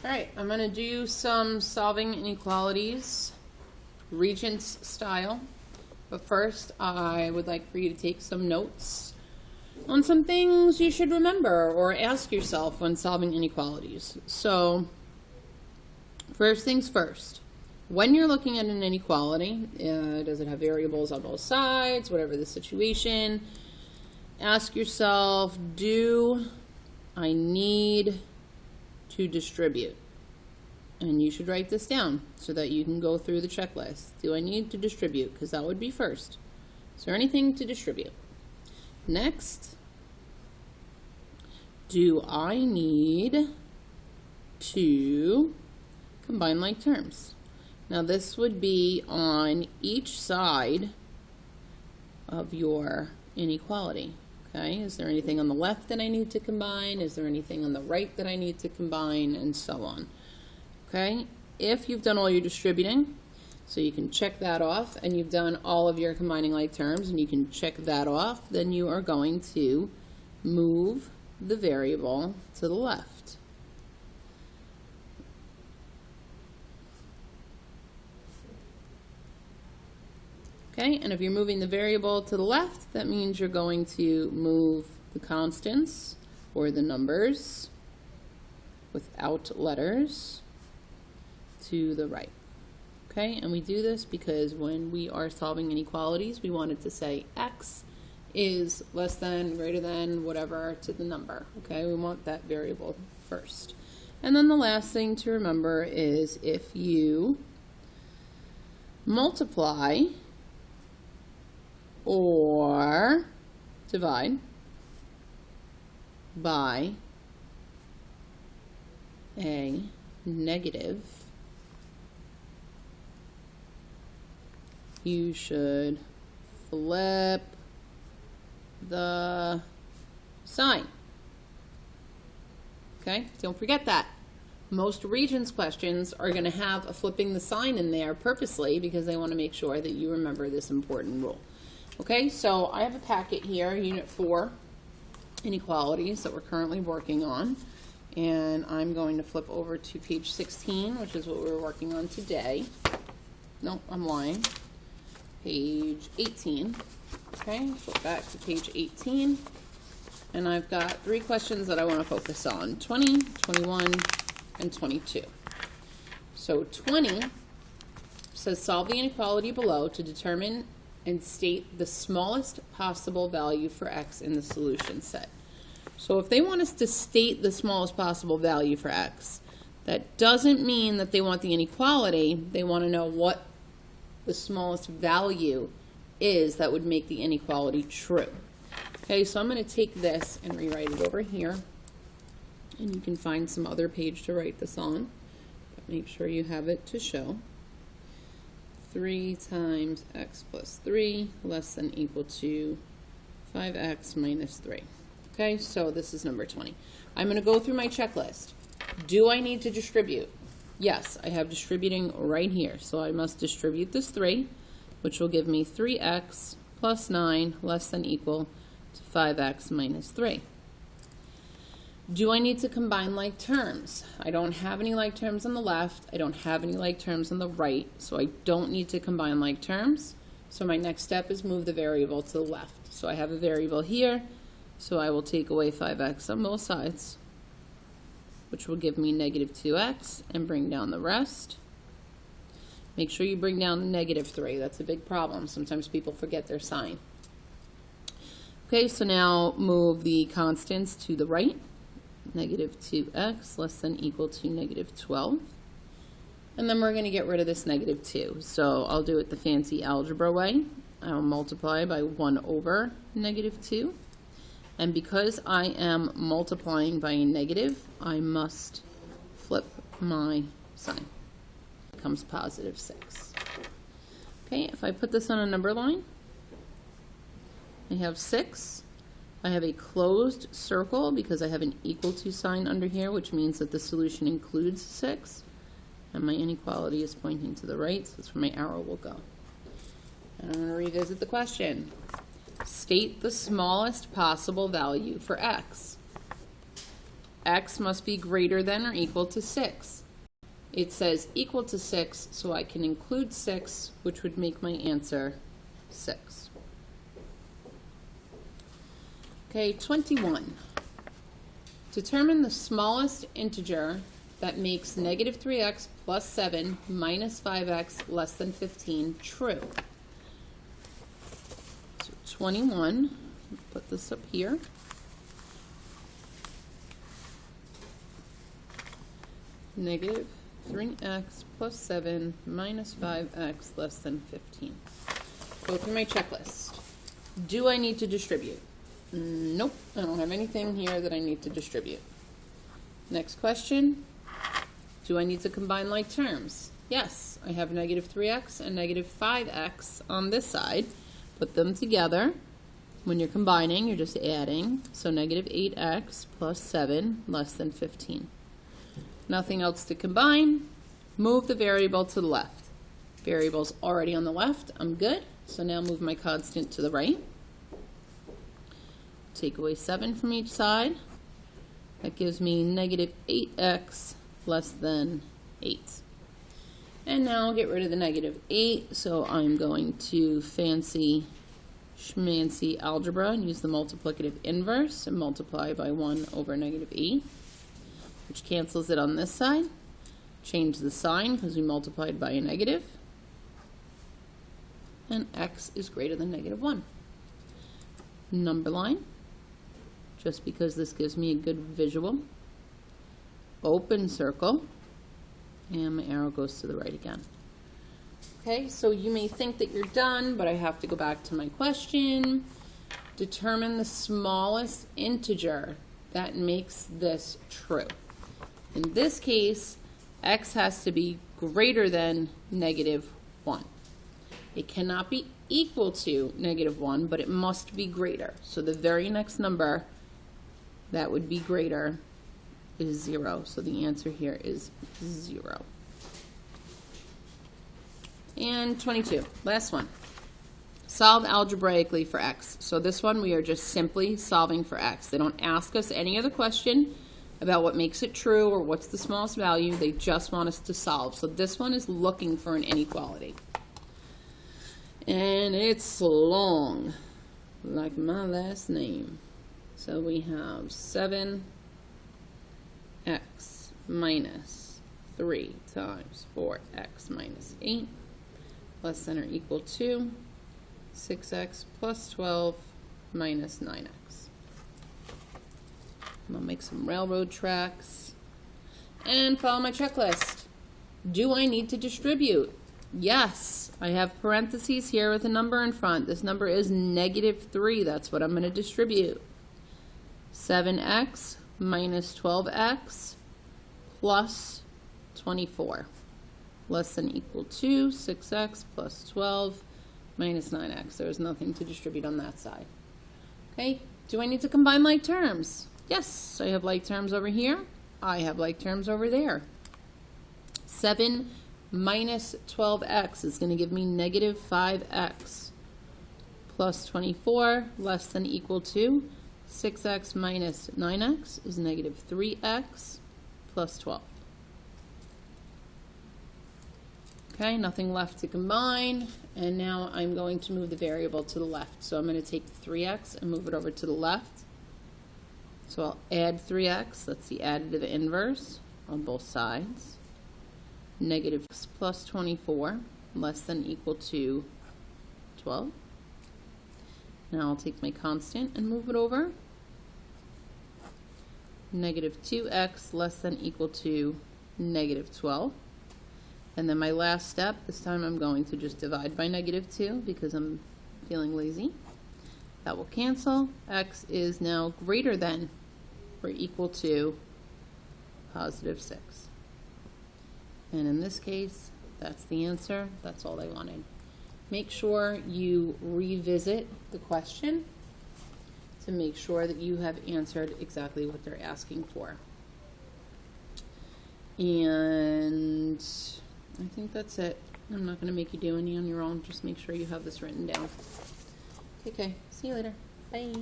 All right, I'm going to do some solving inequalities, Regents style. But first, I would like for you to take some notes on some things you should remember or ask yourself when solving inequalities. So, first things first. When you're looking at an inequality, does it have variables on both sides, whatever the situation, ask yourself, do I need to distribute? And you should write this down so that you can go through the checklist. Do I need to distribute? Because that would be first. Is there anything to distribute? Next, do I need to combine like terms? Now this would be on each side of your inequality. Okay, is there anything on the left that I need to combine? Is there anything on the right that I need to combine? And so on. Okay, if you've done all your distributing, so you can check that off, and you've done all of your combining like terms, and you can check that off, then you are going to move the variable to the left. Okay, and if you're moving the variable to the left, that means you're going to move the constants or the numbers without letters to the right. Okay, and we do this because when we are solving inequalities, we want it to say x is less than, greater than, whatever to the number. Okay, we want that variable first. And then the last thing to remember is if you multiply or divide by a negative, you should flip the sign. Okay, don't forget that. Most Regents questions are going to have a flipping the sign in there purposely because they want to make sure that you remember this important rule. Okay, so I have a packet here, Unit 4, Inequalities, that we're currently working on. And I'm going to flip over to page 16, which is what we're working on today. No, I'm lying. Page 18. Okay, flip back to page 18. And I've got 3 questions that I want to focus on, 20, 21, and 22. So 20 says solve the inequality below to determine and state the smallest possible value for x in the solution set. So if they want us to state the smallest possible value for x, that doesn't mean that they want the inequality. They want to know what the smallest value is that would make the inequality true. Okay, so I'm going to take this and rewrite it over here. And you can find some other page to write this on. But make sure you have it to show. 3 times x plus 3 less than equal to 5x minus 3. Okay, so this is number 20. I'm going to go through my checklist. Do I need to distribute? Yes, I have distributing right here. So I must distribute this 3, which will give me 3x plus 9 less than equal to 5x minus 3. Do I need to combine like terms? I don't have any like terms on the left. I don't have any like terms on the right. So I don't need to combine like terms. So my next step is move the variable to the left. So I have a variable here. So I will take away 5x on both sides, which will give me negative 2x, and bring down the rest. Make sure you bring down negative 3. That's a big problem. Sometimes people forget their sign. Okay, so now move the constants to the right. Negative 2x less than equal to negative 12. And then we're going to get rid of this negative 2. So I'll do it the fancy algebra way. I'll multiply by 1 over negative 2. And because I am multiplying by a negative, I must flip my sign. It becomes positive 6. Okay, if I put this on a number line, I have 6. I have a closed circle because I have an equal to sign under here, which means that the solution includes 6. And my inequality is pointing to the right, so that's where my arrow will go. And I'm going to revisit the question. State the smallest possible value for x. x must be greater than or equal to 6. It says equal to 6, so I can include 6, which would make my answer 6. Okay, 21. Determine the smallest integer that makes negative 3x plus 7 minus 5x less than 15 true. So 21, put this up here. Negative 3x plus 7 minus 5x less than 15. Go through my checklist. Do I need to distribute? Nope, I don't have anything here that I need to distribute. Next question. Do I need to combine like terms? Yes, I have negative 3x and negative 5x on this side. Put them together. When you're combining, you're just adding. So negative 8x plus 7 less than 15. Nothing else to combine. Move the variable to the left. Variable's already on the left. I'm good. So now move my constant to the right. Take away 7 from each side. That gives me negative 8x less than 8. And now I'll get rid of the negative 8. So I'm going to fancy schmancy algebra and use the multiplicative inverse and multiply by 1 over negative 8. Which cancels it on this side. Change the sign because we multiplied by a negative. And x is greater than negative 1. Number line, just because this gives me a good visual. Open circle, and my arrow goes to the right again. Okay, so you may think that you're done, but I have to go back to my question. Determine the smallest integer that makes this true. In this case, x has to be greater than negative 1. It cannot be equal to negative 1, but it must be greater. So the very next number that would be greater is 0. So the answer here is 0. And 22, last one. Solve algebraically for x. So this one we are just simply solving for x. They don't ask us any other question about what makes it true or what's the smallest value. They just want us to solve. So this one is looking for an inequality. And it's long, like my last name. So we have 7x minus 3 times 4x minus 8 less than or equal to 6x plus 12 minus 9x. I'm going to make some railroad tracks and follow my checklist. Do I need to distribute? Yes, I have parentheses here with a number in front. This number is negative 3. That's what I'm going to distribute. 7x minus 12x plus 24 less than equal to 6x plus 12 minus 9x. There's nothing to distribute on that side. Okay, do I need to combine like terms? Yes, I have like terms over here. I have like terms over there. 7 minus 12x is going to give me negative 5x plus 24 less than equal to 6x minus 9x is negative 3x plus 12. Okay, nothing left to combine, and now I'm going to move the variable to the left. So I'm going to take 3x and move it over to the left. So I'll add 3x, that's the additive inverse on both sides. Negative x plus 24 less than equal to 12. Now I'll take my constant and move it over. Negative 2x less than equal to negative 12. And then my last step, this time I'm going to just divide by negative 2 because I'm feeling lazy. That will cancel. X is now greater than or equal to positive 6. And in this case, that's the answer. That's all I wanted. Make sure you revisit the question to make sure that you have answered exactly what they're asking for. And I think that's it. I'm not going to make you do any on your own. Just make sure you have this written down. Okay, see you later. Bye.